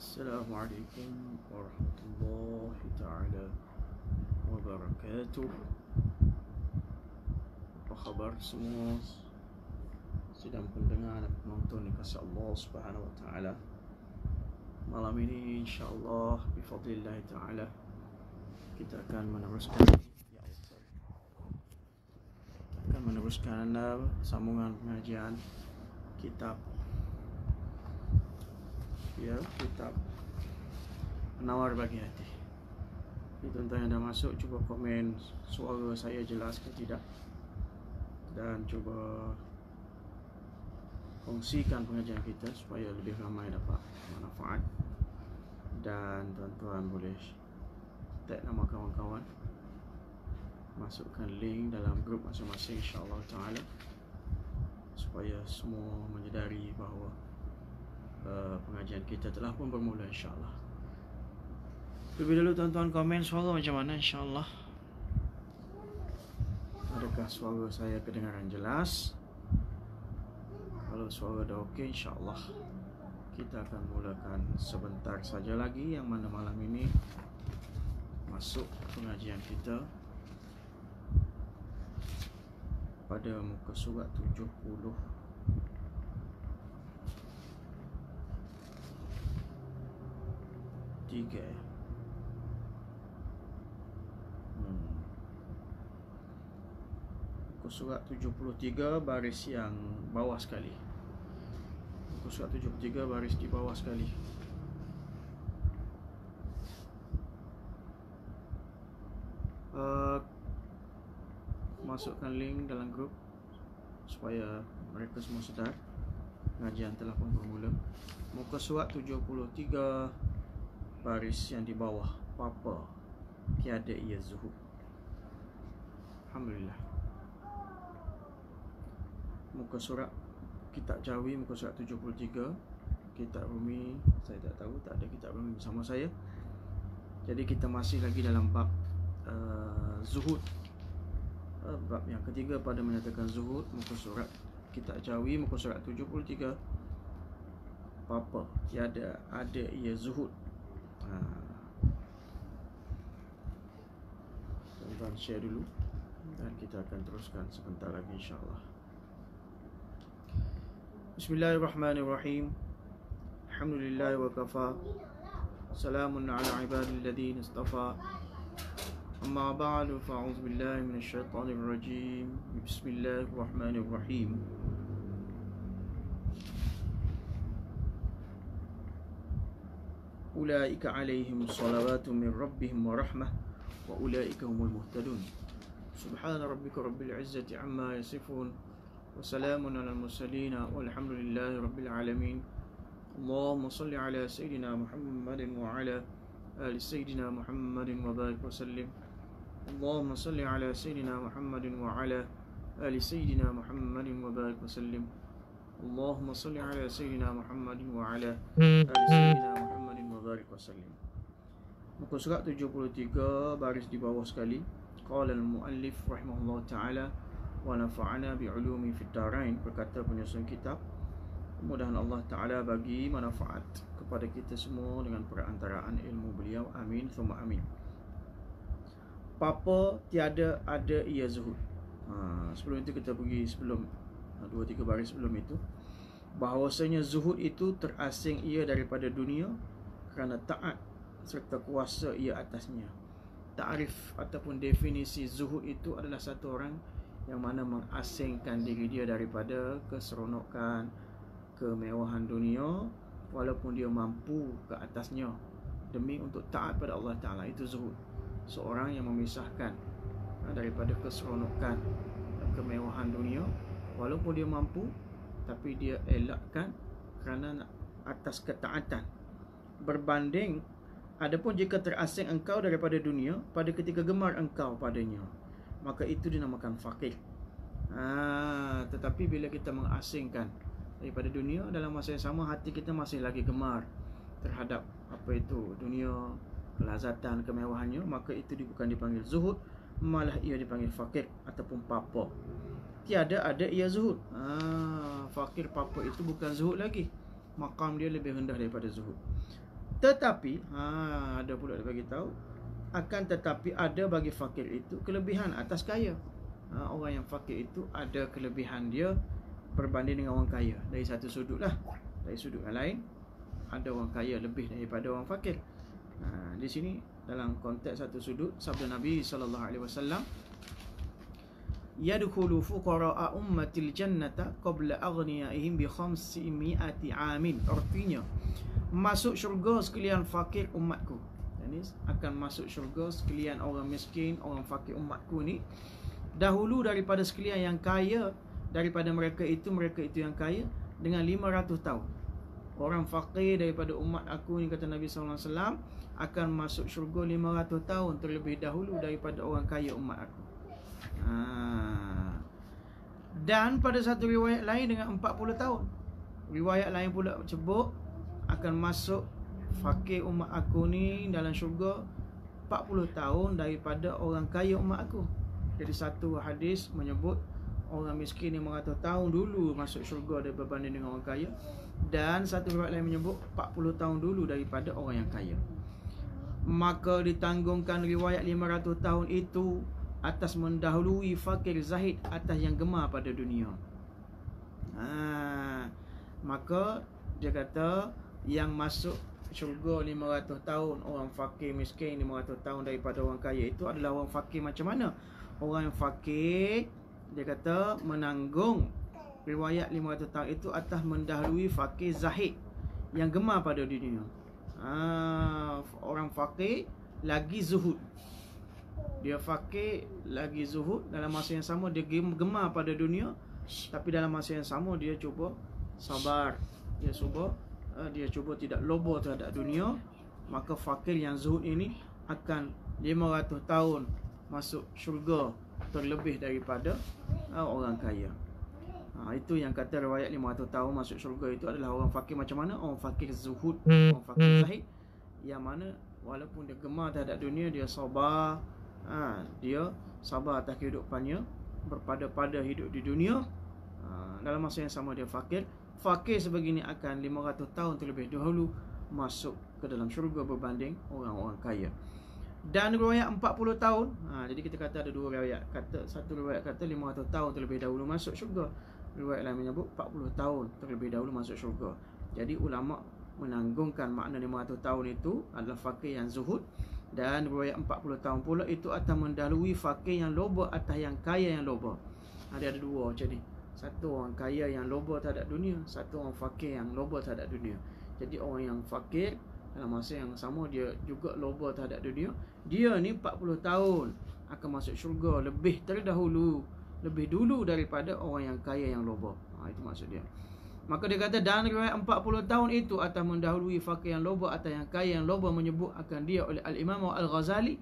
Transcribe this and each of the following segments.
Assalamualaikum warahmatullahi ta'ala wabarakatuh. Apa khabar semua sedang pendengar dan penonton dikasihi Allah Subhanahu wa taala. Malam ini insyaallah bifadlillah taala kita akan meneruskan sambungan pengajian kitab kitab Penawar Bagi Hati. Tuan-tuan yang dah masuk, cuba komen suara saya jelas ke tidak, dan cuba kongsikan pengajian kita supaya lebih ramai dapat manfaat. Dan tuan-tuan boleh tag nama kawan-kawan, masukkan link dalam grup masing-masing insya-Allah taala, supaya semua menyedari bahawa pengajian kita telah pun bermula insya-Allah. Lebih dulu tuan-tuan komen suara macam mana insya-Allah. Adakah suara saya kedengaran jelas? Kalau suara dah okey, insya-Allah kita akan mulakan sebentar saja lagi, yang mana malam ini masuk pengajian kita pada muka surat 73. Muka surat 73 baris yang bawah sekali. Muka surat 73 baris di bawah sekali. Masukkan link dalam grup supaya mereka semua sedar pengajian telah pun bermula. Muka surat 73 baris yang di bawah, Papa tiada ia zuhud. Alhamdulillah. Muka surat kitab Jawi, muka surat 73. Kitab Rumi saya tak tahu, tak ada kitab Rumi bersama saya. Jadi kita masih lagi dalam bab zuhud. Bab yang ketiga pada menyatakan zuhud, muka surat kitab Jawi, muka surat 73. Papa tiada ada ia zuhud. Tuan-tuan share dulu dan kita akan teruskan sebentar lagi insya-Allah. Bismillahirrahmanirrahim. Alhamdulillah wa kafa. Salamun ala ibadil ladzina istafa. Amma ba'du, fa'udzu billahi minasyaitonir rajim. Bismillahirrahmanirrahim. Ulaika alaihim salawatu min rabbihim wa rahmah wa ulaika humul muhtadun. Subhana rabbika rabbil izzati amma yasifun wa salamun alal mursalin walhamdulillahi rabbil alamin. Allahumma salli ala sayyidina Muhammadin wa ala ali sayyidina Muhammadin wa barik wa sallim. Allahumma salli ala sayyidina Muhammadin wa ala ali sayyidina Muhammadin wa barik wa sallim. Allahumma salli ala sayyidina Muhammadin wa ala ali sayyidina Muhammadin wa barik wa sallim. Muka surat 73 baris di bawah sekali. Qala al-muallif rahimahullah ta'ala wa nafa'ana bi'ulumi fid darain. Berkata penyusun kitab, mudah-mudahan Allah Ta'ala bagi manfaat kepada kita semua dengan perantaraan ilmu beliau. Amin thumma amin. Papa tiada ada ia zuhud. Sebelum itu kita pergi sebelum 2-3 baris sebelum itu, bahawasanya zuhud itu terasing ia daripada dunia kerana taat serta kuasa ia atasnya. Ta'rif ataupun definisi zuhud itu adalah satu orang yang mana mengasingkan diri dia daripada keseronokan, kemewahan dunia, walaupun dia mampu ke atasnya demi untuk taat pada Allah Ta'ala. Itu zuhud. Seorang yang memisahkan daripada keseronokan dan kemewahan dunia, walaupun dia mampu, tapi dia elakkan kerana atas ketaatan. Berbanding, adapun jika terasing engkau daripada dunia pada ketika gemar engkau padanya, maka itu dinamakan fakir. Tetapi bila kita mengasingkan daripada dunia, dalam masa yang sama hati kita masih lagi gemar terhadap apa itu dunia, kelazatan, kemewahannya, maka itu bukan dipanggil zuhud, malah ia dipanggil fakir ataupun papa. Tiada ada ia zuhud. Fakir papa itu bukan zuhud lagi, maqam dia lebih rendah daripada zuhud. Tetapi ada pula dia bagi tahu, akan tetapi ada bagi fakir itu kelebihan atas kaya. Orang yang fakir itu ada kelebihan dia berbanding dengan orang kaya. Dari satu sudut lah, dari sudut yang lain, ada orang kaya lebih daripada orang fakir. Di sini dalam konteks satu sudut, sabda Nabi SAW, yadkhulu fuqara'a ummatil jannata qabla aghniyaihim bi 500 amin. Artinya, masuk syurga sekalian fakir umatku. Ini akan masuk syurga sekalian orang miskin, orang fakir umatku ni dahulu daripada sekalian yang kaya. Daripada mereka itu yang kaya dengan 500 tahun. Orang fakir daripada umat aku ni, kata Nabi SAW, akan masuk syurga 500 tahun terlebih dahulu daripada orang kaya umat aku. Dan pada satu riwayat lain dengan 40 tahun. Riwayat lain pula sebut akan masuk fakir umat aku ni dalam syurga 40 tahun daripada orang kaya umat aku. Jadi satu hadis menyebut orang miskin 500 tahun dulu masuk syurga daripada berbanding dengan orang kaya, dan satu riwayat lain menyebut 40 tahun dulu daripada orang yang kaya. Maka ditanggungkan riwayat 500 tahun itu atas mendahului fakir zahid atas yang gemar pada dunia. Maka dia kata yang masuk syurga 500 tahun, orang fakir miskin 500 tahun daripada orang kaya itu adalah orang fakir macam mana? Orang yang fakir, dia kata, menanggung riwayat 500 tahun itu atas mendahului fakir zahid yang gemar pada dunia. Orang fakir lagi zuhud. Dia fakir lagi zuhud, dalam masa yang sama dia gemar pada dunia, tapi dalam masa yang sama dia cuba sabar. Dia cuba tidak lobo terhadap dunia. Maka fakir yang zuhud ini akan 500 tahun masuk syurga terlebih daripada orang kaya. Itu yang kata riwayat 500 tahun masuk syurga itu adalah orang fakir macam mana? Orang fakir zuhud, orang fakir zahid, yang mana walaupun dia gemar terhadap dunia, dia sabar. Dia sabar atas kehidupannya, berpada-pada hidup di dunia. Dalam masa yang sama dia fakir. Fakir sebegini akan 500 tahun terlebih dahulu masuk ke dalam syurga berbanding orang-orang kaya. Dan riwayat 40 tahun, jadi kita kata ada dua riwayat. Satu riwayat kata 500 tahun terlebih dahulu masuk syurga, riwayat lain menyebut 40 tahun terlebih dahulu masuk syurga. Jadi ulama menanggungkan makna 500 tahun itu adalah fakir yang zuhud, dan riwayat 40 tahun pula itu akan mendahului fakir yang loba atas yang kaya yang loba. Ada dua macam ni. Satu orang kaya yang loba terhadap dunia, satu orang fakir yang loba terhadap dunia. Jadi orang yang fakir dalam masa yang sama dia juga loba terhadap dunia. Dia ni 40 tahun akan masuk syurga lebih terdahulu, lebih dulu daripada orang yang kaya yang loba. Itu maksud dia. Maka dia kata, dan riwayat 40 tahun itu akan mendahului fakir yang loba atas yang kaya yang loba, menyebut akan dia oleh Al-Imam Al-Ghazali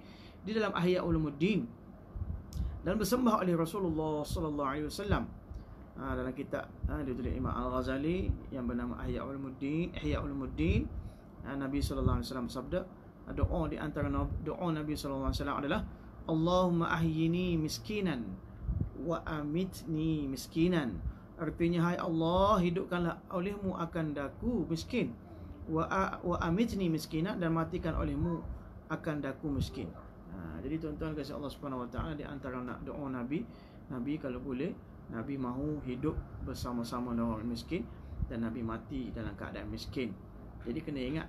di dalam Ihya Ulumuddin, dan bersembah oleh Rasulullah sallallahu alaihi wasallam. Dalam kitab dia tulis Imam Al-Ghazali yang bernama Ihya Ulumuddin. Nabi sallallahu alaihi wasallam bersabda, doa di antara doa Nabi sallallahu alaihi wasallam adalah Allahumma ahyini miskinan wa amitni miskinan. Artinya, hai Allah, hidupkanlah olehmu akan daku miskin, wa amitni miskinan, dan matikan olehmu akan daku miskin. Jadi tuan-tuan kasih Allah Subhanahu wa taala, di antara doa Nabi kalau boleh, Nabi mahu hidup bersama-sama dengan orang miskin, dan Nabi mati dalam keadaan miskin. Jadi kena ingat,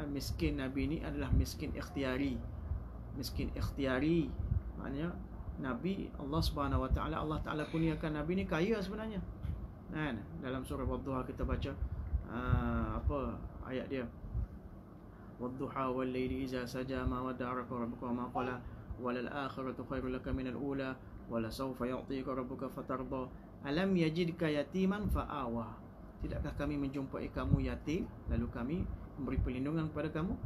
miskin Nabi ni adalah miskin ikhtiari. Miskin ikhtiari maknanya Nabi, Allah Subhanahu wa taala, Allah Taala kurniakan Nabi ni kaya sebenarnya. Dalam surah Wadduha kita baca apa ayat dia? Wadduha wal laili iza saja ma wada'aka rabbuka wa ma qala walal akhiratu khairul laka minal ula wala sawfa yu'tika rabbuka fatarda alam yajidka yatiman fa'awa. Tidakkah kami menjumpai kamu yatim lalu kami memberi perlindungan kepada kamu?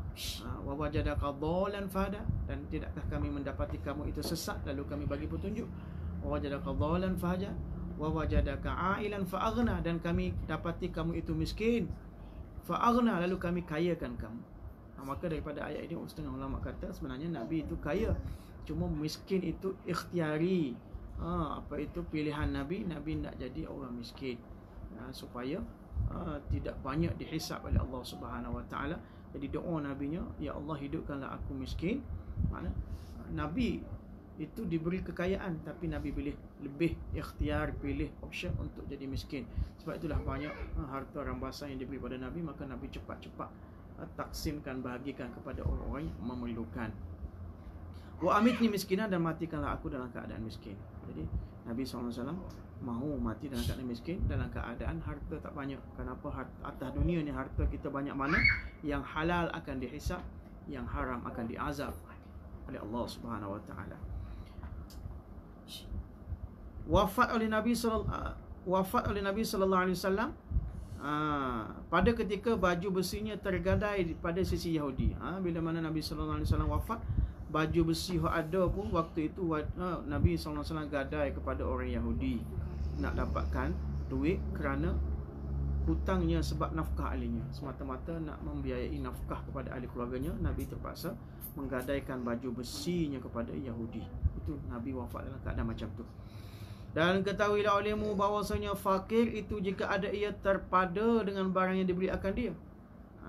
Wa wajadaka dhalan fahada, dan tidakkah kami mendapati kamu itu sesat lalu kami bagi petunjuk? Wa wajadaka dhalan fahada wa wajadaka ailan fa'aghna, dan kami dapati kamu itu miskin, fa'aghna, lalu kami kayakan kamu. Maka daripada ayat ini setengah ulama kata sebenarnya Nabi itu kaya, cuma miskin itu ikhtiari. Apa itu pilihan Nabi? Nabi nak jadi orang miskin supaya tidak banyak dihisap oleh Allah Subhanahu Wa Taala. Jadi doa nabinya, ya Allah hidupkanlah aku miskin. Mana Nabi itu diberi kekayaan, tapi Nabi pilih lebih ikhtiar, pilih option untuk jadi miskin. Sebab itulah banyak harta rampasan yang diberi pada Nabi, maka Nabi cepat-cepat taksimkan, bahagikan kepada orang-orang yang memerlukan. Wa amitni miskinan, dan matikanlah aku dalam keadaan miskin. Jadi Nabi SAW mahu mati dalam keadaan miskin, dalam keadaan harta tak banyak. Kenapa? Atas dunia ni harta kita banyak mana? Yang halal akan dihisap, yang haram akan diazab oleh Allah Subhanahu Wa Taala. Wafat oleh Nabi sallallahu alaihi wasallam pada ketika baju besinya tergadai pada sisi Yahudi. Bila mana Nabi sallallahu alaihi wasallam wafat, baju besi yang ada pun waktu itu Nabi sallallahu alaihi wasallam gadai kepada orang Yahudi nak dapatkan duit kerana hutangnya sebab nafkah ahlinya. Semata-mata nak membiayai nafkah kepada ahli keluarganya, Nabi terpaksa menggadaikan baju besinya kepada Yahudi. Itu Nabi wafat dalam keadaan macam tu. Dan ketahuilah olehmu bahawasanya fakir itu jika ada ia terpada dengan barang yang diberi akan dia.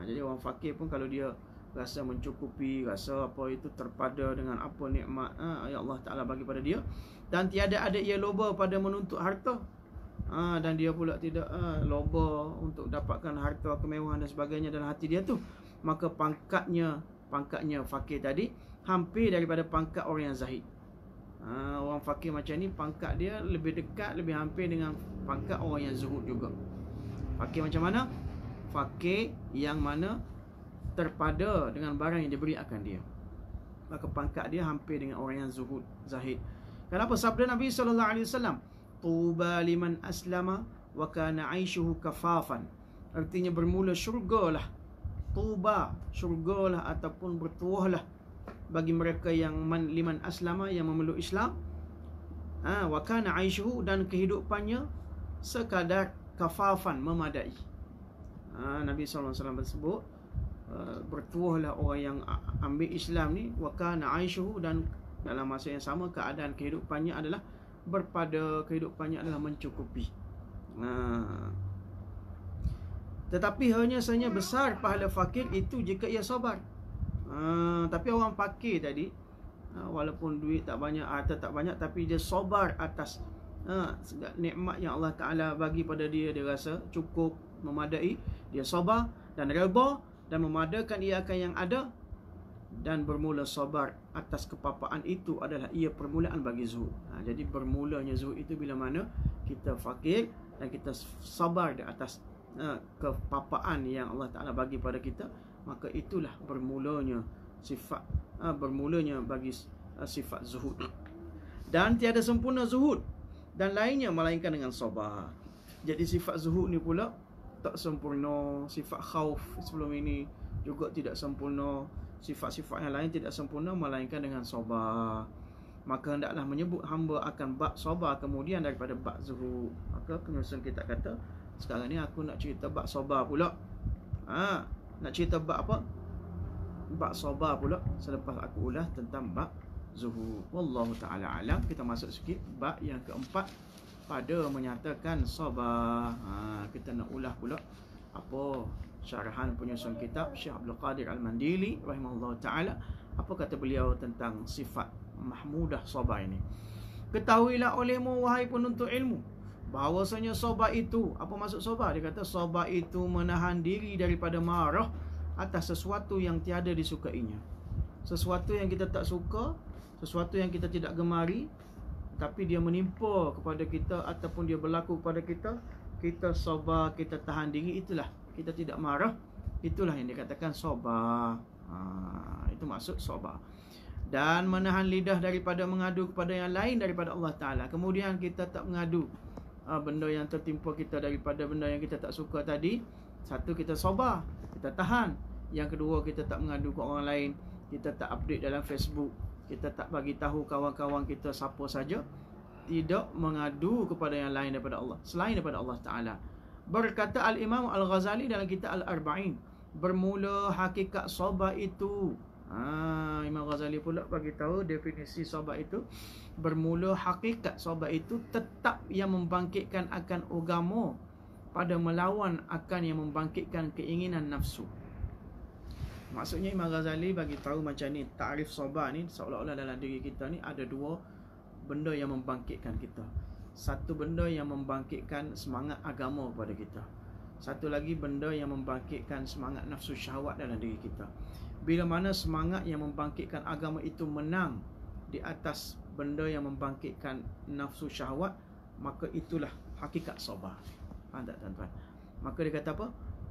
Jadi orang fakir pun kalau dia rasa mencukupi, rasa apa itu terpada dengan apa nikmat yang Allah Ta'ala bagi pada dia, dan tiada ada ia loba pada menuntut harta, dan dia pula tidak loba untuk dapatkan harta, kemewahan dan sebagainya dalam hati dia tu, maka pangkatnya fakir tadi hampir daripada pangkat orang yang zahid. Orang fakir macam ni pangkat dia lebih dekat, lebih hampir dengan pangkat orang yang zuhud juga. Fakir macam mana? Fakir yang mana terpada dengan barang yang diberi akan dia, maka pangkat dia hampir dengan orang yang zuhud, zahid. Kenapa? Sabda Nabi SAW, tuba liman aslama wa kana aishuhu kafafan. Artinya bermula syurgalah, tuba, syurgalah ataupun bertuahlah bagi mereka yang liman aslama, yang memeluk Islam, wa kana aishuhu, dan kehidupannya sekadar kafafan, memadai. Nabi SAW bersebut bertuahlah orang yang ambil Islam ni, wa kana aishuhu, dan dalam masa yang sama keadaan kehidupannya adalah berpada, kehidupannya adalah mencukupi. Tetapi hanya sahaja besar pahala fakir itu jika ia sabar. Tapi orang fakir tadi, walaupun duit tak banyak, harta tak banyak, tapi dia sabar atas nikmat yang Allah Ta'ala bagi pada dia. Dia rasa cukup, memadai. Dia sabar dan redha dan memadakan ia akan yang ada, dan bermula sabar atas kepapaan itu adalah ia permulaan bagi zuhud. Jadi bermulanya zuhud itu bila mana kita fakir dan kita sabar di atas kepapaan yang Allah Ta'ala bagi pada kita, maka itulah bermulanya sifat bagi sifat zuhud. Dan tiada sempurna zuhud dan lainnya melainkan dengan sabar. Jadi sifat zuhud ni pula tak sempurna. Sifat khauf sebelum ini juga tidak sempurna. Sifat-sifat yang lain tidak sempurna melainkan dengan sabar. Maka hendaklah menyebut hamba akan bab sabar kemudian daripada bab zuhud. Maka penyusun kita kata, sekarang ni aku nak cerita bab sabar pula. Nak cerita bab apa? Bab sabar pula selepas aku ulas tentang bab zuhud. Wallahu ta'ala alam. Kita masuk sikit bab yang keempat pada menyatakan sabar. Kita nak ulas pula apa syarahan penyusun kitab Syekh Abdul Qadir Al-Mandili rahimahullah ta'ala. Apa kata beliau tentang sifat mahmudah sabar ini? Ketahuilah olehmu wahai penuntut ilmu, bahawasanya sabar itu, apa maksud sabar? Dia kata sabar itu menahan diri daripada marah atas sesuatu yang tiada disukainya. Sesuatu yang kita tak suka, sesuatu yang kita tidak gemari, tapi dia menimpa kepada kita ataupun dia berlaku kepada kita, kita sabar, kita tahan diri, itulah kita tidak marah. Itulah yang dikatakan sabar. Itu maksud sabar. Dan menahan lidah daripada mengadu kepada yang lain daripada Allah Ta'ala. Kemudian kita tak mengadu benda yang tertimpa kita daripada benda yang kita tak suka tadi. Satu, kita sabar, kita tahan. Yang kedua, kita tak mengadu ke orang lain. Kita tak update dalam Facebook. Kita tak bagi tahu kawan-kawan kita siapa saja. Tidak mengadu kepada yang lain daripada Allah, selain daripada Allah Ta'ala. Berkata Al-Imam Al-Ghazali dalam kitab Al-Arba'in, bermula hakikat sabar itu. Imam Ghazali pula bagi tahu definisi sabar itu. Bermula hakikat sabar itu tetap yang membangkitkan akan agama pada melawan akan yang membangkitkan keinginan nafsu. Maksudnya Imam Ghazali bagi tahu macam ni, ta'rif sabar ni seolah-olah dalam diri kita ni ada dua benda yang membangkitkan kita. Satu benda yang membangkitkan semangat agama kepada kita. Satu lagi benda yang membangkitkan semangat nafsu syahwat dalam diri kita. Bila mana semangat yang membangkitkan agama itu menang di atas benda yang membangkitkan nafsu syahwat, maka itulah hakikat sabar. Faham tak tuan-tuan? Maka dia kata apa?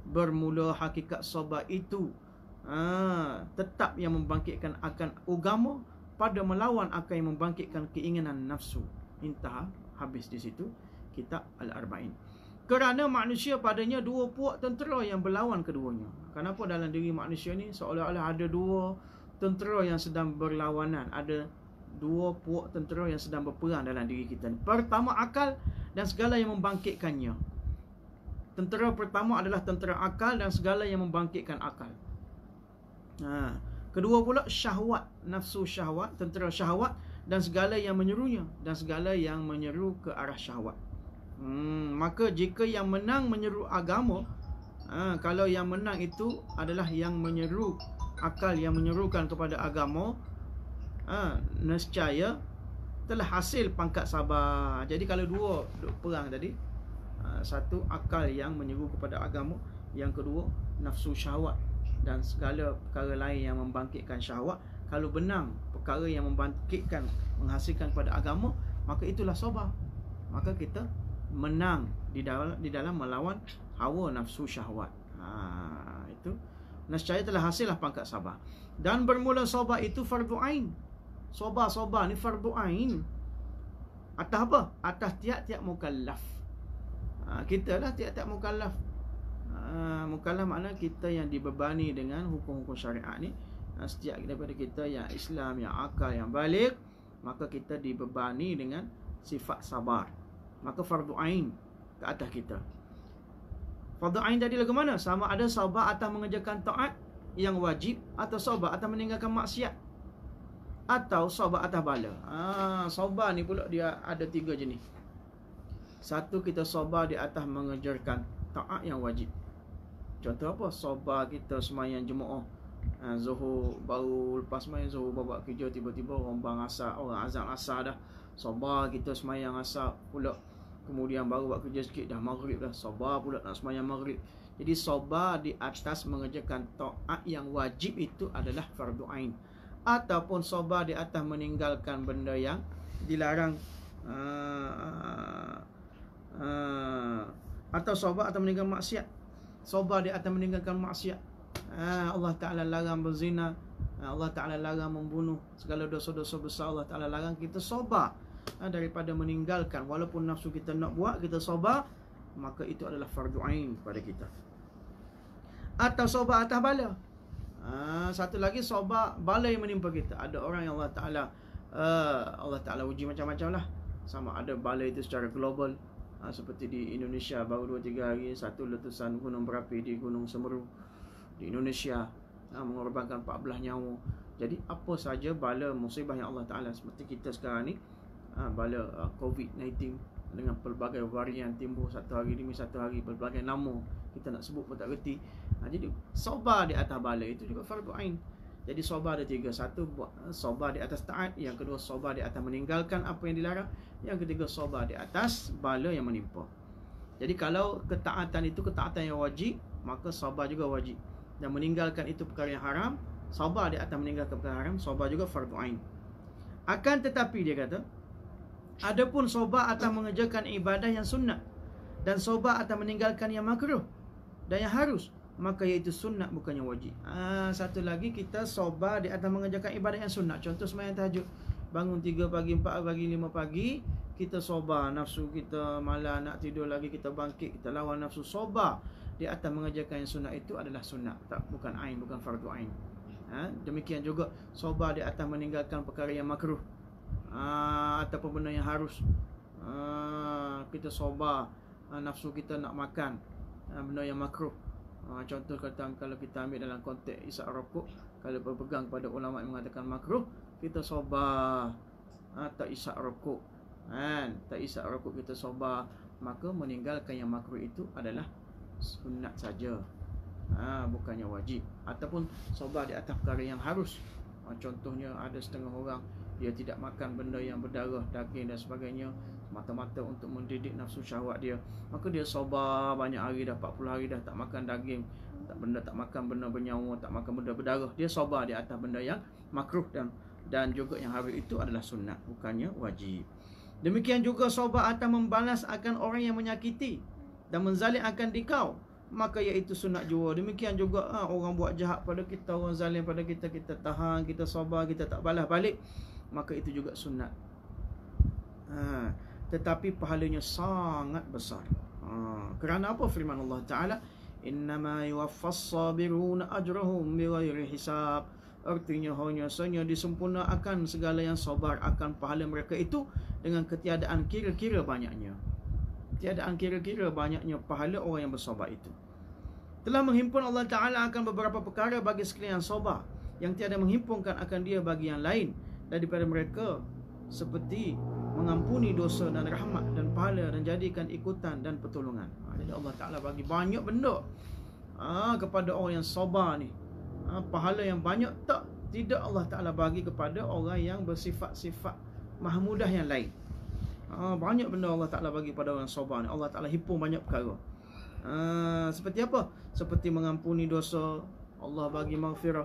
Bermula hakikat sabar itu tetap yang membangkitkan akan agama pada melawan akan yang membangkitkan keinginan nafsu. Intah, habis di situ kitab Al-Arba'in. Kerana manusia padanya dua puak tentera yang berlawan keduanya. Kenapa dalam diri manusia ni seolah-olah ada dua tentera yang sedang berlawanan, ada dua puak tentera yang sedang berperang dalam diri kita ni. Pertama, akal dan segala yang membangkitkannya. Tentera pertama adalah tentera akal dan segala yang membangkitkan akal. Kedua pula syahwat, nafsu syahwat, tentera syahwat dan segala yang menyerunya, dan segala yang menyeru ke arah syahwat. Maka jika yang menang menyeru agama, kalau yang menang itu adalah yang menyeru akal, yang menyerukan kepada agama, nescaya telah hasil pangkat sabar. Jadi kalau dua perang tadi, satu akal yang menyeru kepada agama, yang kedua nafsu syahwat dan segala perkara lain yang membangkitkan syahwat. Kalau benang perkara yang membangkitkan, menghasilkan kepada agama, maka itulah sabar. Maka kita menang di dalam melawan hawa nafsu syahwat. Itu nescaya telah hasillah pangkat sabar. Dan bermula sabar itu fardu ain. Sabar ni fardu ain. Atas apa? Atas tiap-tiap mukallaf. Kita lah tiap-tiap mukallaf. Mukallaf makna kita yang dibebani dengan hukum-hukum syariat ni. Setiap daripada kita yang Islam, yang akal, yang baligh, maka kita dibebani dengan sifat sabar. Maka fardu ain ke atas kita. Fardu ain tadi lagu mana? Sama ada sabar atas mengerjakan taat yang wajib, atau sabar atas meninggalkan maksiat, atau sabar atas bala. Sabar ni pula dia ada 3 jenis. Satu, kita sabar di atas mengerjakan taat yang wajib. Contoh apa? Sabar kita sembahyang jemaah Zuhur, baru lepas sembahyang Zuhur bawa kerja, tiba-tiba orang asar, orang azan asar dah. Sabar kita sembahyang asar pula, kemudian baru buat kerja sikit dah maghrib dah. Sabar pula nak sembahyang maghrib. Jadi sabar di atas mengerjakan taat yang wajib itu adalah fardu ain. Ataupun sabar di atas meninggalkan benda yang dilarang, atau sabar atas meninggalkan maksiat. Sabar di atas meninggalkan maksiat. Allah Ta'ala larang berzina, Allah Ta'ala larang membunuh, segala dosa-dosa besar Allah Ta'ala larang. Kita sabar daripada meninggalkan. Walaupun nafsu kita nak buat, kita sabar, maka itu adalah fardu ain pada kita. Atau sabar atas bala. Satu lagi, sabar bala yang menimpa kita. Ada orang yang Allah Ta'ala uji macam-macam lah. Sama ada bala itu secara global, seperti di Indonesia baru 2-3 hari satu letusan gunung berapi di Gunung Semeru di Indonesia, mengorbankan 14 nyawa. Jadi apa saja bala musibah yang Allah Ta'ala, seperti kita sekarang ni, bala COVID-19 dengan pelbagai varian timbul satu hari demi satu hari, pelbagai nama kita nak sebut pun tak reti. Jadi sabar di atas bala itu juga fardu ain. Jadi sabar ada 3. Satu, sabar di atas taat. Yang kedua, sabar di atas meninggalkan apa yang dilarang. Yang ketiga, sabar di atas bala yang menimpa. Jadi kalau ketaatan itu ketaatan yang wajib, maka sabar juga wajib. Dan meninggalkan itu perkara yang haram, sabar di atas meninggalkan perkara haram, sabar juga fardu ain. Akan tetapi dia kata, adapun sabar atas mengerjakan ibadah yang sunnah, dan sabar atas meninggalkan yang makruh dan yang harus, maka iaitu sunnah bukannya wajib. Satu lagi, kita sabar di atas mengerjakan ibadah yang sunnah. Contoh sembahyang tahajud, bangun 3 pagi, 4 pagi, 5 pagi, kita sabar, nafsu kita malah nak tidur lagi, kita bangkit, kita lawan nafsu. Sabar di atas mengerjakan yang sunnah itu adalah sunnah, tak, bukan ain, bukan fardu ain. Demikian juga sabar di atas meninggalkan perkara yang makruh, ataupun benda yang harus. Kita sabar, nafsu kita nak makan benda yang makruh. Contoh kata, kalau kita ambil dalam konteks isap rokok, kalau berpegang pada ulama yang mengatakan makruh, kita sabar, tak isap rokok. Tak isap rokok, kita sabar. maka meninggalkan yang makruh itu adalah sunat saja, bukannya wajib. Ataupun sabar di atas perkara yang harus. Contohnya ada setengah orang dia tidak makan benda yang berdarah, daging dan sebagainya, mata-mata untuk mendidik nafsu syahwat dia, maka dia sabar banyak hari dah, 40 hari dah tak makan daging, tak makan benda bernyawa, tak makan benda berdarah. Dia sabar di atas benda yang makruh, dan juga yang harus itu adalah sunat, bukannya wajib. Demikian juga sabar atas membalas akan orang yang menyakiti dan menzalim akan dikau, maka iaitu sunat jua. Demikian juga orang buat jahat pada kita, orang zalim pada kita, kita tahan, kita sabar, kita tak balas balik, maka itu juga sunat. Tetapi pahalanya sangat besar. Kerana apa? Firman Allah Ta'ala, innama yuwaffas sabiruna ajrahum bighairi hisab. Artinya hanya saja disempurnakan segala yang sabar akan pahala mereka itu dengan ketiadaan kira-kira banyaknya. Tiadaan kira-kira banyaknya pahala orang yang bersabar itu. Telah menghimpun Allah Ta'ala akan beberapa perkara bagi sekalian sabar, yang tiada menghimpunkan akan dia bagi yang lain daripada mereka, seperti mengampuni dosa dan rahmat dan pahala dan jadikan ikutan dan pertolongan. Jadi Allah Ta'ala bagi banyak benda kepada orang yang sabar ni. Pahala yang banyak tidak Allah Ta'ala bagi kepada orang yang bersifat-sifat mahmudah yang lain. Banyak benda Allah Ta'ala bagi pada orang sabar ni. Allah Ta'ala himpun banyak perkara. Seperti apa? Seperti mengampuni dosa, Allah bagi maghfirah,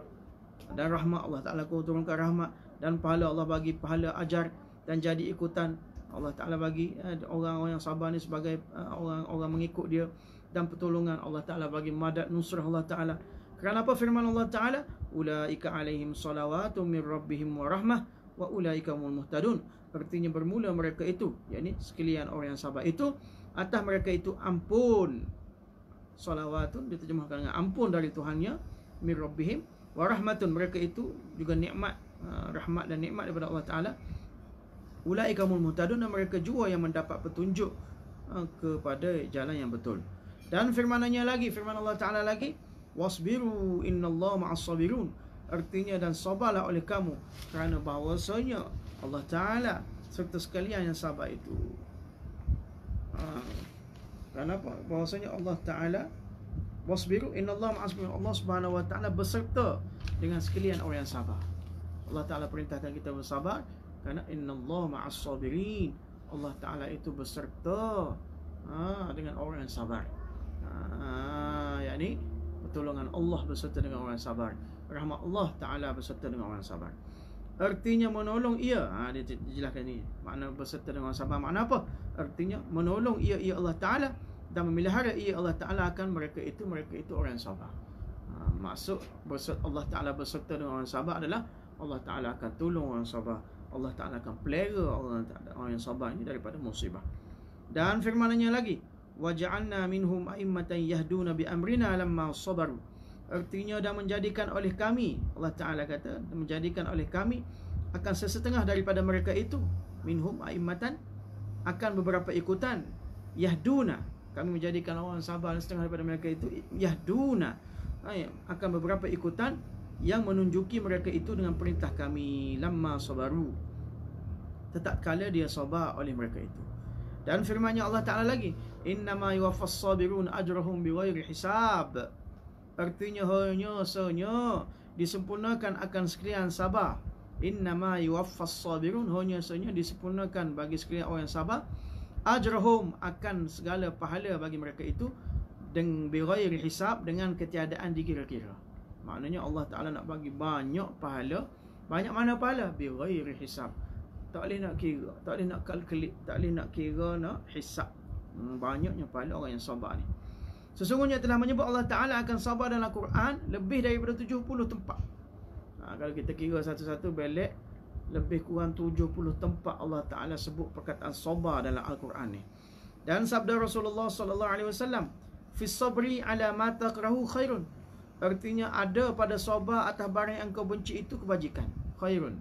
dan rahmat, Allah Ta'ala turunkan rahmat, dan pahala, Allah bagi pahala ajar dan jadi ikutan. Allah Ta'ala bagi orang-orang yang sabar ni sebagai orang-orang mengikut dia, dan pertolongan. Allah Ta'ala bagi madad nusrah Allah Ta'ala. Kerana apa? Firman Allah Ta'ala, ulaika alaihim salawatu min rabbihim wa rahmah wa ulaika humul muhtadun. Artinya bermula mereka itu, yakni sekalian orang yang sabar itu, atas mereka itu ampun. Salawatun diterjemahkan dengan ampun dari Tuhannya, min rabbihim wa rahmatun, mereka itu juga nikmat, rahmat dan nikmat daripada Allah Ta'ala. Ulaika humul muhtadun, dan mereka jua yang mendapat petunjuk kepada jalan yang betul. Dan firman Allah Ta'ala lagi, wasbiru innallaha ma'as sabirun. Artinya, dan sabarlah oleh kamu, kerana bahawasanya Allah Ta'ala serta sekalian yang sabar itu. Kenapa? Bahawasanya Allah Ta'ala, wasbiru innallaha ma'as sabirin, Allah Subhanahu wa Ta'ala beserta dengan sekalian orang yang sabar. Allah Ta'ala perintahkan kita bersabar kerana innallaha ma'as sabirin, Allah Ta'ala itu beserta dengan orang yang sabar. Yakni pertolongan Allah beserta dengan orang yang sabar, rahmat Allah Ta'ala beserta dengan orang yang sabar. Artinya menolong ia, dia jelaskan ni makna beserta dengan orang sabar. Makna apa? Artinya menolong ia Allah Ta'ala, dan memelihara ia Allah Ta'ala akan mereka itu orang yang sabar. Maksud Allah Ta'ala beserta dengan orang sabar adalah Allah Ta'ala akan tolong orang sabar, Allah Ta'ala akan pelihara orang yang sabar ini daripada musibah. Dan firman-Nya lagi, waja'alna minhum a'immatan yahduna bi amrina lamma sabaru. Artinya, dan menjadikan oleh kami, Allah Ta'ala kata, menjadikan oleh kami akan sesetengah daripada mereka itu, minhum a'immatan, akan beberapa ikutan, yahduna, kami menjadikan orang sabar setengah daripada mereka itu, yahduna, akan beberapa ikutan yang menunjuki mereka itu dengan perintah kami, lamma sabaru, tetap kala dia sabar oleh mereka itu. Dan firman-Nya Allah Ta'ala lagi, innama yuwaffas sabirun ajrahum bighairi hisab. Artinya hanya sahaja disempurnakan akan sekalian sabar. Innama yuwaffas sabirun, hanya sahaja disempurnakan bagi sekalian orang yang sabar, ajrahum, akan segala pahala bagi mereka itu, dengan bighairi hisab, dengan ketiadaan dikira-kira. Maknanya Allah Ta'ala nak bagi banyak pahala. Banyak mana pahala? Bighairi hisab. Tak boleh nak kira, tak boleh nak kalkulit, tak boleh nak kira, nak hisab. Banyaknya pahala orang yang sabar ni. Sesungguhnya telah menyebut Allah Ta'ala akan sabar dalam Al-Quran lebih daripada 70 tempat. Kalau kita kira satu-satu belik, lebih kurang 70 tempat Allah Ta'ala sebut perkataan sabar dalam Al-Quran ni. Dan sabda Rasulullah SAW, fis sabri ala ma takrahu khairun. Artinya, ada pada sabar atas barang yang kau benci itu kebajikan, khairun.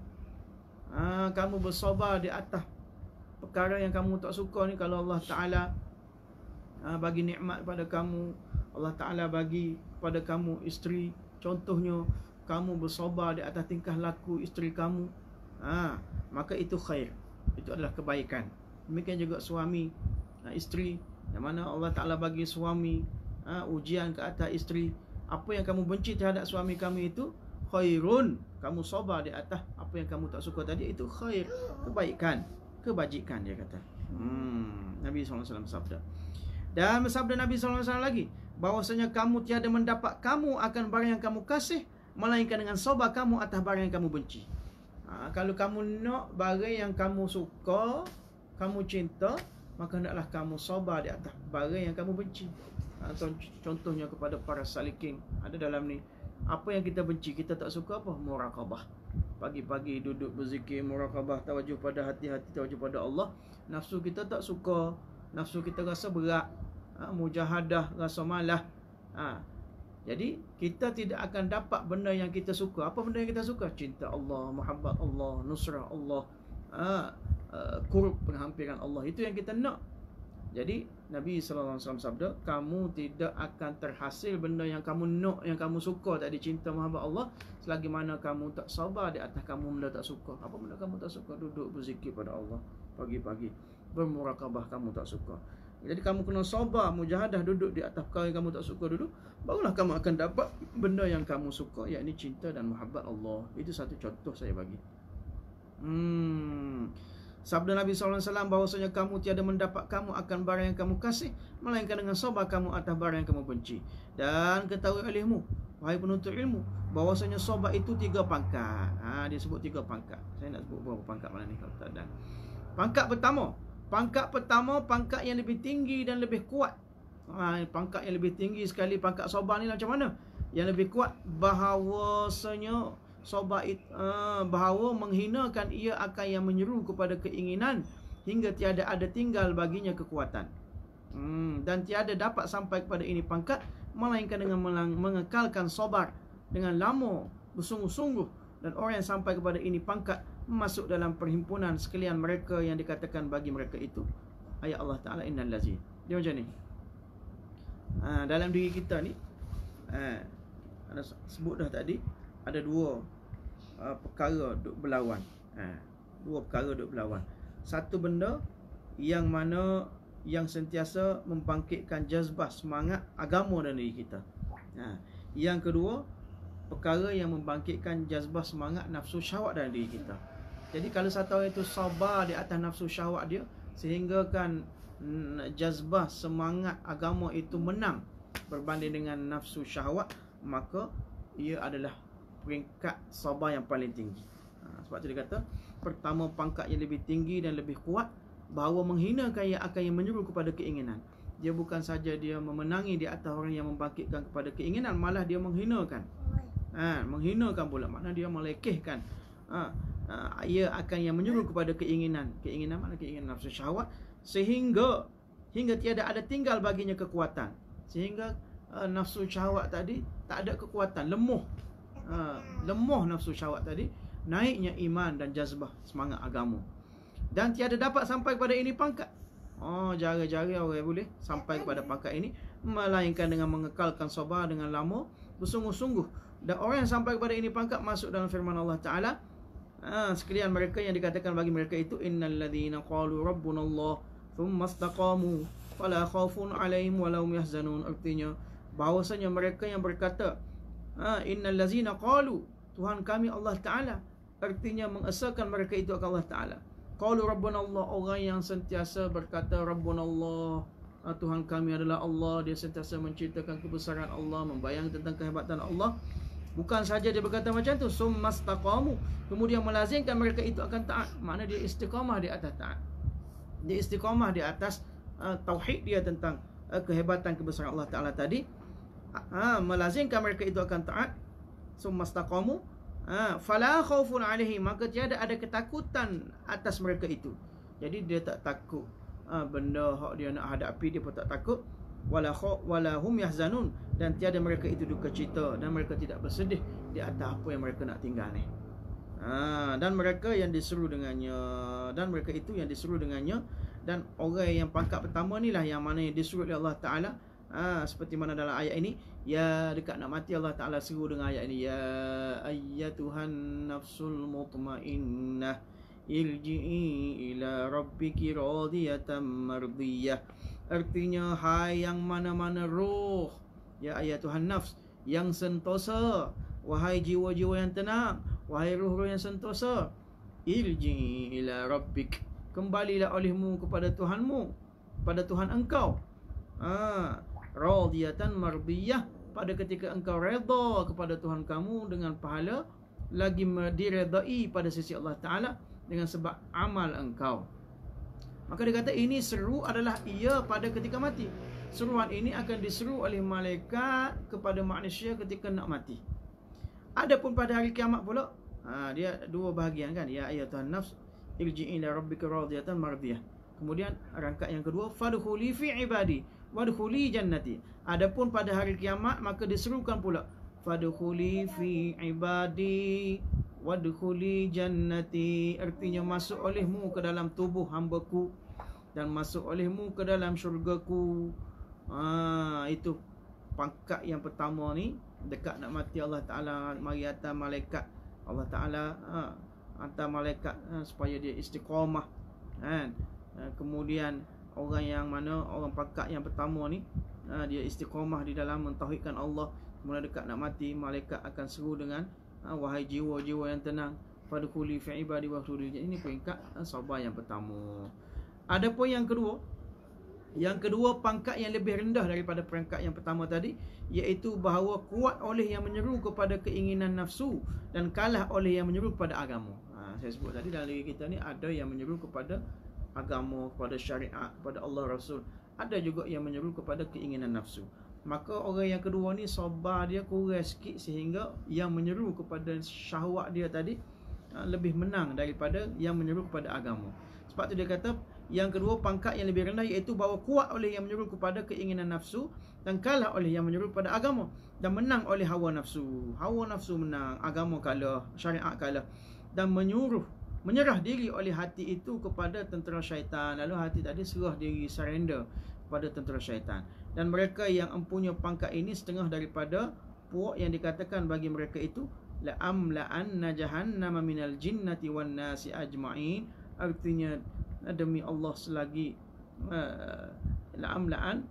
Kamu bersabar di atas perkara yang kamu tak suka ni, kalau Allah Ta'ala bagi nikmat pada kamu, Allah Ta'ala bagi pada kamu isteri, contohnya kamu bersabar di atas tingkah laku isteri kamu, maka itu khair, itu adalah kebaikan. Demikian juga suami, isteri, yang mana Allah Ta'ala bagi suami ujian ke atas isteri. Apa yang kamu benci terhadap suami kamu itu khairun, kamu sabar di atas apa yang kamu tak suka tadi, itu khair, kebaikan, kebajikan, dia kata. Nabi SAW sabda. Dan bersabda Nabi SAW lagi, bahwasanya kamu tiada mendapat kamu akan barang yang kamu kasih, melainkan dengan sabar kamu atas barang yang kamu benci. Kalau kamu nak barang yang kamu suka, kamu cinta, maka hendaklah kamu sabar di atas barang yang kamu benci. Contohnya kepada para salikin, ada dalam ni, apa yang kita benci, kita tak suka apa? Muraqabah. Pagi-pagi duduk berzikir, muraqabah, tawajuh pada hati-hati, tawajuh pada Allah. Nafsu kita tak suka, nafsu kita rasa berat, mujahadah, rasa malah. Jadi kita tidak akan dapat benda yang kita suka. Apa benda yang kita suka? Cinta Allah, muhabbat Allah, nusrah Allah, qurb, penghampiran Allah. Itu yang kita nak. Jadi Nabi SAW sabda, kamu tidak akan terhasil benda yang kamu nak, yang kamu suka tadi, cinta muhabbat Allah, selagi mana kamu tak sabar di atas kamu benda tak suka. Apa benda kamu tak suka? Duduk berzikir pada Allah pagi-pagi, bermurakabah, kamu tak suka. Jadi kamu kena sabar, mujahadah, duduk di atas perkara yang kamu tak suka dulu, barulah kamu akan dapat benda yang kamu suka, yakni cinta dan muhabbat Allah. Itu satu contoh saya bagi. Sabda Nabi SAW, bahwasanya kamu tiada mendapat kamu akan barang yang kamu kasih, melainkan dengan sabar kamu atas barang yang kamu benci. Dan ketahui olehmu, wahai penuntut ilmu, bahwasanya sabar itu 3 pangkat. Dia sebut 3 pangkat. Saya nak sebut berapa pangkat mana ni kalau tak ada. Pangkat pertama, pangkat yang lebih tinggi dan lebih kuat. Pangkat yang lebih tinggi sekali, pangkat sabar ni macam mana? Yang lebih kuat, bahawasanya sabar bahawa menghinakan ia akan yang menyeru kepada keinginan hingga tiada ada tinggal baginya kekuatan. Dan tiada dapat sampai kepada ini pangkat melainkan dengan mengekalkan sabar dengan lama bersungguh-sungguh. Dan orang yang sampai kepada ini pangkat masuk dalam perhimpunan sekalian mereka yang dikatakan bagi mereka itu. Ayat Allah Ta'ala, innal lazin. Dia macam ni. Dalam diri kita ni, ada sebut dah tadi, ada 2 perkara duk berlawan. 2 perkara duk berlawan. Satu benda yang mana yang sentiasa membangkitkan jazbah, semangat agama dalam diri kita. Yang kedua, perkara yang membangkitkan jazbah, semangat nafsu syahwat dalam diri kita. Jadi kalau satu orang itu sabar di atas nafsu syahwat dia, sehingga kan jazbah, semangat agama itu menang berbanding dengan nafsu syahwat, maka ia adalah peringkat sabar yang paling tinggi. Sebab tu dia kata, pertama pangkat yang lebih tinggi dan lebih kuat, bahawa menghinakan ia akan yang menyuruh kepada keinginan. Dia bukan saja dia memenangi di atas orang yang membangkitkan kepada keinginan, malah dia menghinakan. Menghinakan pula, makna dia melekehkan. Ia akan yang menyuruh kepada keinginan. Keinginan mana? Keinginan nafsu syahwat, sehingga tiada ada tinggal baginya kekuatan. Sehingga nafsu syahwat tadi tak ada kekuatan, lemah. Lemah nafsu syahwat tadi, naiknya iman dan jazbah, semangat agama. Dan tiada dapat sampai kepada ini pangkat. Jara-jara orang boleh sampai kepada pangkat ini, melainkan dengan mengekalkan sabar dengan lama bersungguh-sungguh. Dan orang yang sampai kepada ini pangkat masuk dalam firman Allah Ta'ala, sekalian mereka yang dikatakan bagi mereka itu, innal ladzina qalu rabbunallah thumma istaqamu fala khaufun alaihim walahum yahzanun. Artinya bahawasanya mereka yang berkata, innal ladzina qalu, Tuhan kami Allah Ta'ala, artinya mengesahkan mereka itu akan Allah Ta'ala. Qalu rabbunallah, orang yang sentiasa berkata rabbunallah, Tuhan kami adalah Allah. Dia sentiasa menceritakan kebesaran Allah, membayang tentang kehebatan Allah. Bukan saja dia berkata macam tu, summastaqamu, kemudian melazimkan mereka itu akan taat. Makna dia istiqamah di atas taat. Dia istiqamah di atas tauhid dia tentang kehebatan kebesaran Allah Ta'ala tadi. Melazimkan mereka itu akan taat. Summastaqamu, fala khaufun alaihim, maka tiada ada ketakutan atas mereka itu. Jadi dia tak takut benda hak dia nak hadapi, dia pun tak takut. Wala hum yahzanun, dan tiada mereka itu duka cita, dan mereka tidak bersedih di atas apa yang mereka nak tinggal ni. Dan mereka yang disuruh dengannya, dan mereka itu yang disuruh dengannya. Dan orang yang pangkat pertama ni lah yang mana yang disuruh oleh Allah Ta'ala. Seperti mana dalam ayat ini, ya, dekat nak mati Allah Ta'ala seru dengan ayat ini, ya ayyatuhan nafsul mutmainnah irji'i ila rabbiki radiyatan mardiyah. Artinya, hai yang mana-mana roh, ya ayatuhan nafs, yang sentosa, wahai jiwa-jiwa yang tenang, wahai roh-roh yang sentosa, irji ila rabbik, kembalilah olehmu kepada Tuhanmu, pada Tuhan engkau. Radiyatan mardiyah, pada ketika engkau redha kepada Tuhan kamu dengan pahala, lagi diredai pada sisi Allah Ta'ala dengan sebab amal engkau. Maka dia kata ini seru adalah ia pada ketika mati. Seruan ini akan diseru oleh malaikat kepada manusia ketika nak mati. Adapun pada hari kiamat pula, dia dua bahagian kan. Ya ayyatuhan nafs irji'i ila rabbika radiyatan mardiyah. Kemudian rangkaian yang kedua, fadkhuli fi ibadi wadkhuli jannati. Adapun pada hari kiamat maka diserukan pula, fadkhuli fi ibadi wadkhuli jannati. Artinya, masuk olehmu ke dalam tubuh hamba-Ku dan masuk olehmu ke dalam syurga-Ku. Itu pangkat yang pertama ni. Dekat nak mati, Allah Ta'ala mari hantar malaikat. Allah Ta'ala hantar malaikat supaya dia istiqamah kan. Kemudian orang yang mana, orang pangkat yang pertama ni, dia istiqamah di dalam mentauhidkan Allah. Kemudian dekat nak mati, malaikat akan seru dengan, wahai jiwa-jiwa yang tenang, fadkhuli fi ibadi wahdhuli. Ini peringkat sabar yang pertama. Adapun yang kedua pangkat yang lebih rendah daripada peringkat yang pertama tadi, iaitu bahawa kuat oleh yang menyeru kepada keinginan nafsu dan kalah oleh yang menyeru kepada agama. Saya sebut tadi, dalam diri kita ni ada yang menyeru kepada agama, kepada syariat, kepada Allah Rasul. Ada juga yang menyeru kepada keinginan nafsu. Maka orang yang kedua ni sabar dia kurang sikit, sehingga yang menyeru kepada syahwat dia tadi lebih menang daripada yang menyeru kepada agama. Sebab tu dia kata yang kedua pangkat yang lebih rendah, iaitu bahawa kuat oleh yang menyeru kepada keinginan nafsu dan kalah oleh yang menyeru kepada agama, dan menang oleh hawa nafsu. Hawa nafsu menang, agama kalah, syariat kalah, dan menyerah diri oleh hati itu kepada tentera syaitan. Lalu hati tadi serah diri, surrender kepada tentera syaitan. Dan mereka yang mempunyai pangkat ini setengah daripada puak yang dikatakan bagi mereka itu, la'amla'anna jahannama minal jinnati wan nasi ajma'in. Artinya, demi Allah selagi la'amla'an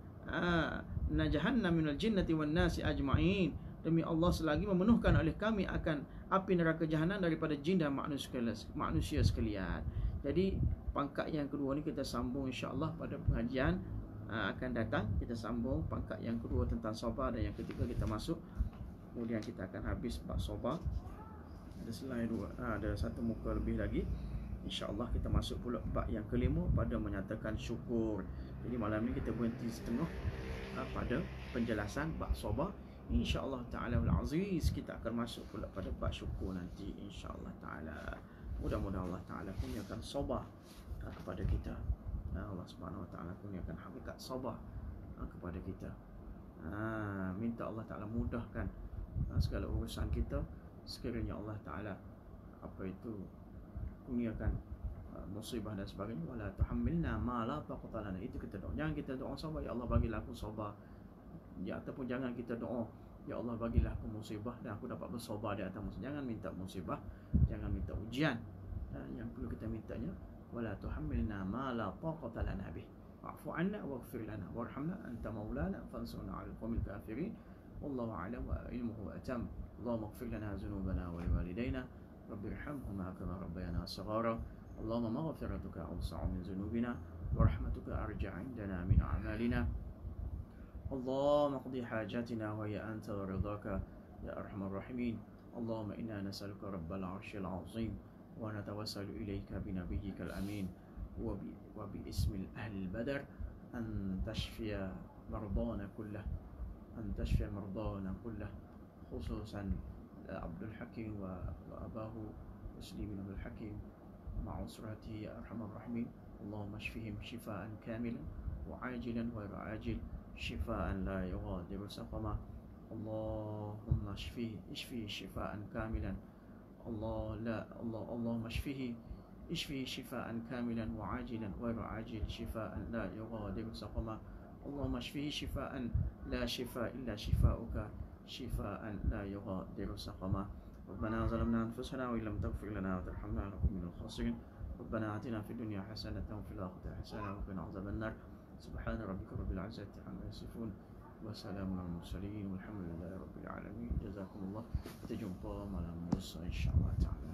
jahannama minal jinnati wan nasi ajma'in, demi Allah selagi memenuhkan oleh kami akan api neraka jahanam daripada jin dan manusia sekalian. Jadi pangkat yang kedua ni kita sambung insya-Allah pada pengajian akan datang. Kita sambung pangkat yang kedua tentang sabar, dan yang ketiga kita masuk, kemudian kita akan habis bab sabar. Ada slide dua, ada satu muka lebih lagi. InsyaAllah kita masuk pula bab yang kelima pada menyatakan syukur. Jadi malam ni kita berhenti setengah pada penjelasan bab sabar. InsyaAllah ta'ala al-aziz kita akan masuk pula pada bab syukur nanti insyaAllah ta'ala. Mudah-mudahan Allah ta'ala kurniakan sabar kepada kita. Allah subhanahu wa ta'ala kurniakan hakikat sabar kepada kita. Minta Allah ta'ala mudahkan segala urusan kita. Sekiranya Allah ta'ala kurniakan musibah dan sebagainya, wala tuhammilna ma la taqata lana. Itu kita doa. Jangan kita doa sabar, ya Allah bagilah aku sabar. Ataupun jangan kita doa, ya Allah bagilah aku musibah dan aku dapat bersabar di atas musibah. Jangan minta musibah, jangan minta ujian. Yang perlu kita mintanya, wala tuhammilna ma la taqata lana bih, wa'fu 'anna waghfir lana warhamna anta maulana fansurna 'alal qawmil kafirin. Wallahu a'lam wa ilmuhu atam. Allahumma ighfir lana dhunubana wa liwalidayna rabbirhamhuma kama rabbayana saghara. Allahumma maghfiratuka awsa'u min dhunubina wa rahmatuka arja' 'indana min a'malina. اللهم اقضي حاجاتنا وهي أنت ورضاك يا أرحم الراحمين. اللهم إنا نسألك رب العرش العظيم ونتوسل إليك بنبيك الأمين وباسم أهل البدر أن تشفي مرضانا كله، أن تشفي مرضانا كله، خصوصا عبد الحكيم وأباه مسلم بن الحكيم مع أسرته يا أرحم الراحمين. اللهم اشفهم شفاء كاملا وعاجلا غير عاجل، شفاء لا يغادر سقما. اللهم اشفيه شفاء كاملا. اللهم اشفيه شفاء كاملا وعاجلا غير عاجل، شفاء لا يغادر سقما. اللهم اشفيه شفاء لا شفاء إلا شفاؤك، شفاء لا يغادر سقما. ربنا ظلمنا أنفسنا وإن لم تغفر لنا وترحمنا لنكن من الخاسرين. ربنا آتنا في الدنيا حسنة وفي الآخرة حسنة وقنا عذاب النار. Subhana rabbika rabbil izzati amma yasifun wa salamun alal mursalin walhamdulillahi rabbil alamin. Jazakumullah. Kita jumpa malam lusa insya-Allah taala.